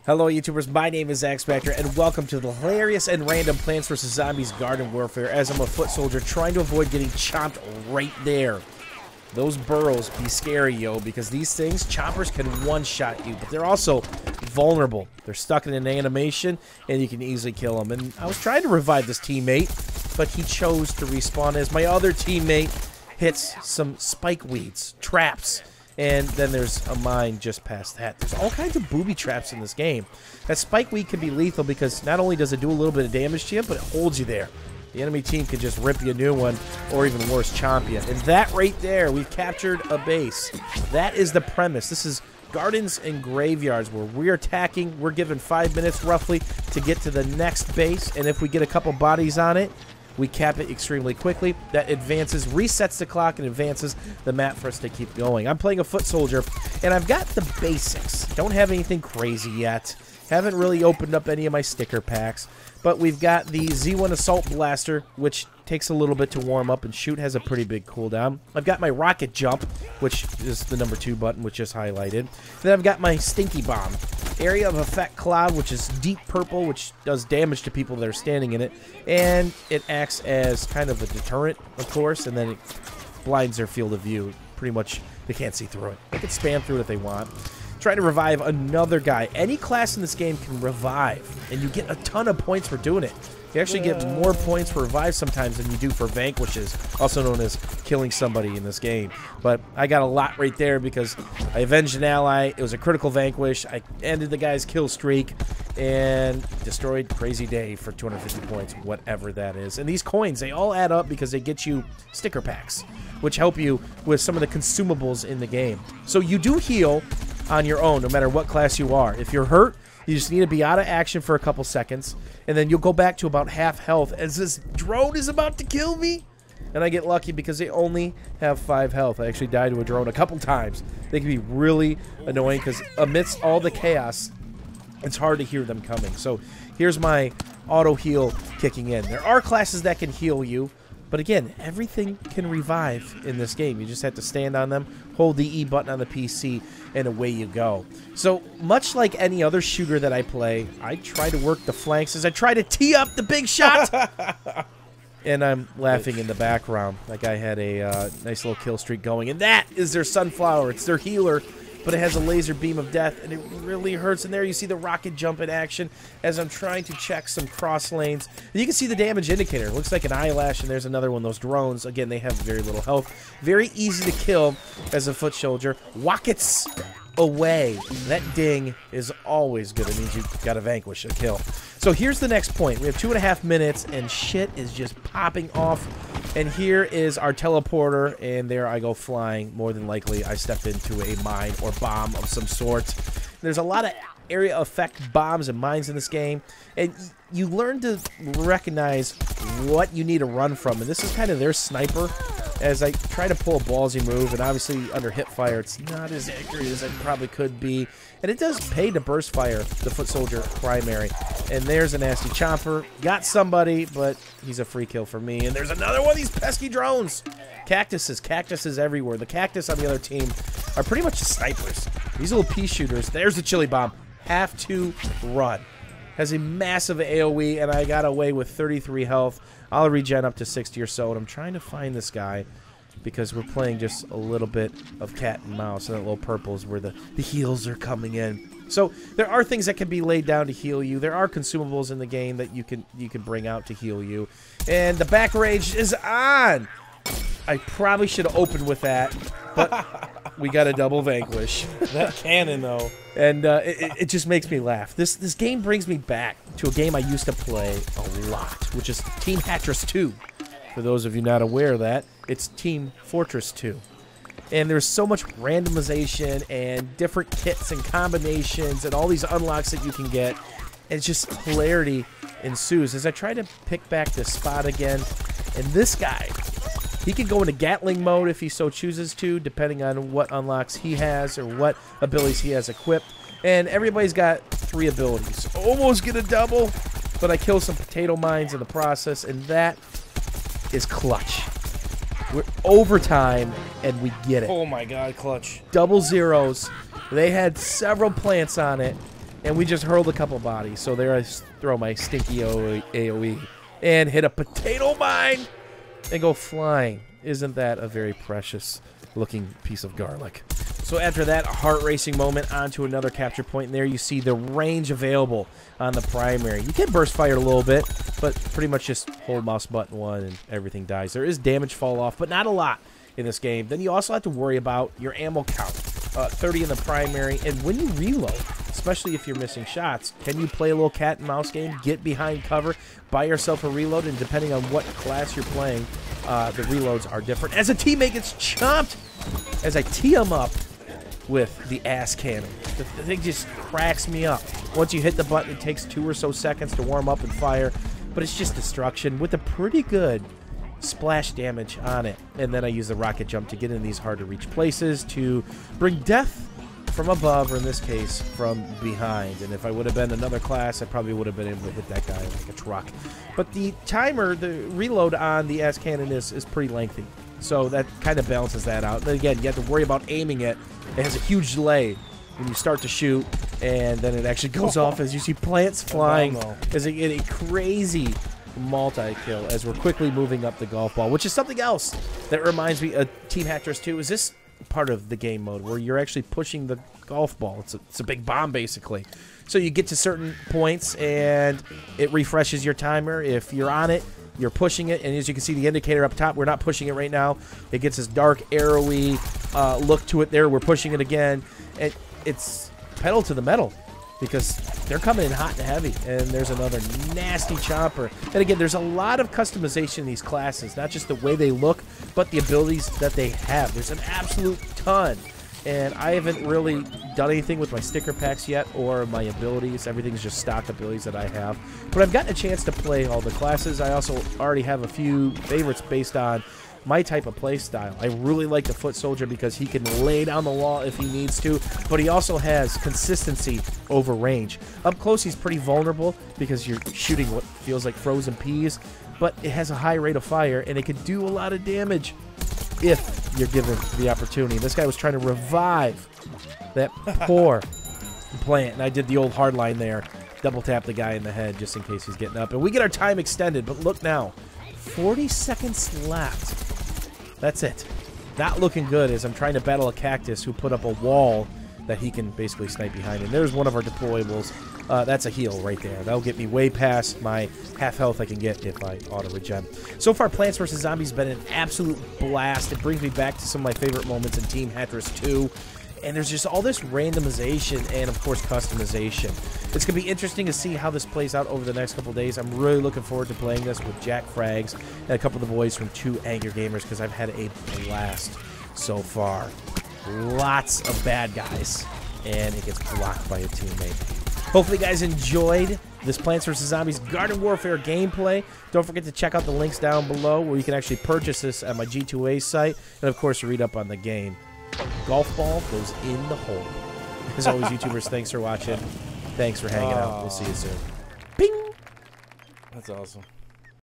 Hello YouTubers, my name is X Factor and welcome to the hilarious and random Plants vs. Zombies Garden Warfare as I'm a foot soldier trying to avoid getting chomped right there. Those burrows be scary, yo, because these things, choppers can one-shot you, but they're also vulnerable. They're stuck in an animation and you can easily kill them. And I was trying to revive this teammate, but he chose to respawn as my other teammate hits some spike weeds, traps. And then there's a mine just past that. There's all kinds of booby traps in this game. That spike weed can be lethal because not only does it do a little bit of damage to you, but it holds you there. The enemy team can just rip you a new one, or even worse, chomp you. And that right there, we've captured a base. That is the premise. This is gardens and graveyards where we're attacking. We're given 5 minutes roughly to get to the next base. And if we get a couple bodies on it, we cap it extremely quickly. That advances, resets the clock, and advances the map for us to keep going. I'm playing a foot soldier, and I've got the basics. Don't have anything crazy yet. Haven't really opened up any of my sticker packs. But we've got the Z1 Assault Blaster, which takes a little bit to warm up and shoot, has a pretty big cooldown. I've got my Rocket Jump, which is the number 2 button, which is highlighted. Then I've got my Stinky Bomb. Area of Effect Cloud, which is deep purple, which does damage to people that are standing in it. And it acts as kind of a deterrent, of course, and then it blinds their field of view. Pretty much, they can't see through it. They can spam through it if they want. Trying to revive another guy. Any class in this game can revive, and you get a ton of points for doing it. You actually get more points for revive sometimes than you do for vanquishes, also known as killing somebody in this game. But I got a lot right there because I avenged an ally. It was a critical vanquish. I ended the guy's kill streak and destroyed Crazy Day for 250 points, whatever that is. And these coins, they all add up because they get you sticker packs, which help you with some of the consumables in the game. So you do heal on your own, no matter what class you are. If you're hurt, you just need to be out of action for a couple seconds, and then you'll go back to about half health as this drone is about to kill me. And I get lucky because they only have 5 health. I actually died to a drone a couple times. They can be really annoying because amidst all the chaos, it's hard to hear them coming. So here's my auto heal kicking in. There are classes that can heal you, but again, everything can revive in this game. You just have to stand on them, hold the E button on the PC, and away you go. So, much like any other shooter that I play, I try to work the flanks as I try to tee up the big shot. And I'm laughing in the background. That guy had a nice little kill streak going. And that is their Sunflower. It's their healer. But it has a laser beam of death, and it really hurts. And there you see the rocket jump in action as I'm trying to check some cross lanes. And you can see the damage indicator. It looks like an eyelash, and there's another one. Those drones, again, they have very little health. Very easy to kill as a foot soldier. Rockets away. That ding is always good. It means you've got to vanquish a kill. So here's the next point. We have 2.5 minutes, and shit is just popping off. And here is our teleporter, and there I go flying. More than likely, I stepped into a mine or bomb of some sort. There's a lot of area effect bombs and mines in this game, and you learn to recognize what you need to run from. And this is kind of their sniper as I try to pull a ballsy move, and obviously under hip fire, it's not as accurate as it probably could be. And it does pay to burst fire the foot soldier primary. And there's a nasty chomper. Got somebody, but he's a free kill for me. And there's another one of these pesky drones. Cactuses everywhere. The cactus on the other team are pretty much snipers. These little pea shooters. There's the chili bomb. Have to run. Has a massive AoE, and I got away with 33 health. I'll regen up to 60 or so, and I'm trying to find this guy because we're playing just a little bit of cat and mouse, and that little purple is where the heals are coming in. So there are things that can be laid down to heal you. There are consumables in the game that you can bring out to heal you. And the back rage is on! I probably should have opened with that, but we got a double vanquish. That cannon, though. And it just makes me laugh. This game brings me back to a game I used to play a lot, which is Team Hattress 2. For those of you not aware of that, it's Team Fortress 2. And there's so much randomization and different kits and combinations and all these unlocks that you can get. And it's just hilarity ensues as I try to pick back this spot again. And this guy, he can go into Gatling mode if he so chooses to, depending on what unlocks he has or what abilities he has equipped. And everybody's got 3 abilities. Almost get a double, but I kill some potato mines in the process, and that is clutch. We're overtime, and we get it. Oh my god, clutch. Double zeros. They had several plants on it, And we just hurled a couple bodies. So there I throw my stinky AoE and hit a potato mine and go flying. Isn't that a very precious looking piece of garlic? So after that heart-racing moment, onto another capture point, and there you see the range available on the primary. You can burst fire a little bit, but pretty much just hold mouse button 1 and everything dies. There is damage fall off, but not a lot in this game. Then you also have to worry about your ammo count. 30 in the primary, and when you reload, especially if you're missing shots, can you play a little cat and mouse game, get behind cover, buy yourself a reload, and depending on what class you're playing, the reloads are different. As a teammate gets chomped, as I tee him up with the ass cannon. The thing just cracks me up. Once you hit the button, it takes 2 or so seconds to warm up and fire, but it's just destruction with a pretty good splash damage on it. And then I use the rocket jump to get in these hard to reach places to bring death from above, or in this case, from behind. And if I would have been another class, I probably would have been able to hit that guy like a truck. But the timer, the reload on the ass cannon is pretty lengthy. So that kind of balances that out. Then again, you have to worry about aiming it. It has a huge delay when you start to shoot, and then it actually goes off as you see plants flying. As a crazy multi-kill as we're quickly moving up the golf ball, which is something else that reminds me of Team Hattress 2. Is this part of the game mode where you're actually pushing the golf ball? It's a big bomb, basically. So you get to certain points, and it refreshes your timer. If you're on it, you're pushing it, and as you can see the indicator up top, we're not pushing it right now. It gets this dark arrowy look to it there. We're pushing it again. And it's pedal to the metal because they're coming in hot and heavy, and there's another nasty chopper. And again, there's a lot of customization in these classes, not just the way they look, but the abilities that they have. There's an absolute ton. And I haven't really done anything with my sticker packs yet or my abilities. Everything's just stock abilities that I have. But I've gotten a chance to play all the classes. I also already have a few favorites based on my type of play style. I really like the foot soldier because he can lay down the law if he needs to, but he also has consistency over range. Up close, he's pretty vulnerable because you're shooting what feels like frozen peas, but it has a high rate of fire, and it can do a lot of damage if you're given the opportunity. This guy was trying to revive that poor plant, and I did the old hard line there. Double tap the guy in the head just in case he's getting up. And we get our time extended, but look now. 40 seconds left. That's it. Not looking good as I'm trying to battle a cactus who put up a wall that he can basically snipe behind. And there's one of our deployables. That's a heal right there. That'll get me way past my half health I can get if I auto-regen. So far, Plants vs. Zombies has been an absolute blast. It brings me back to some of my favorite moments in Team Hattress 2. And there's just all this randomization and, of course, customization. It's going to be interesting to see how this plays out over the next couple of days. I'm really looking forward to playing this with Jack Frags and a couple of the boys from 2 Angry Gamers because I've had a blast so far. Lots of bad guys, and it gets blocked by a teammate. Hopefully, you guys enjoyed this Plants vs. Zombies Garden Warfare gameplay. Don't forget to check out the links down below where you can actually purchase this at my G2A site, and, of course, read up on the game. Golf ball goes in the hole. As always, YouTubers, thanks for watching. Thanks for hanging out. We'll see you soon. Bing! That's awesome.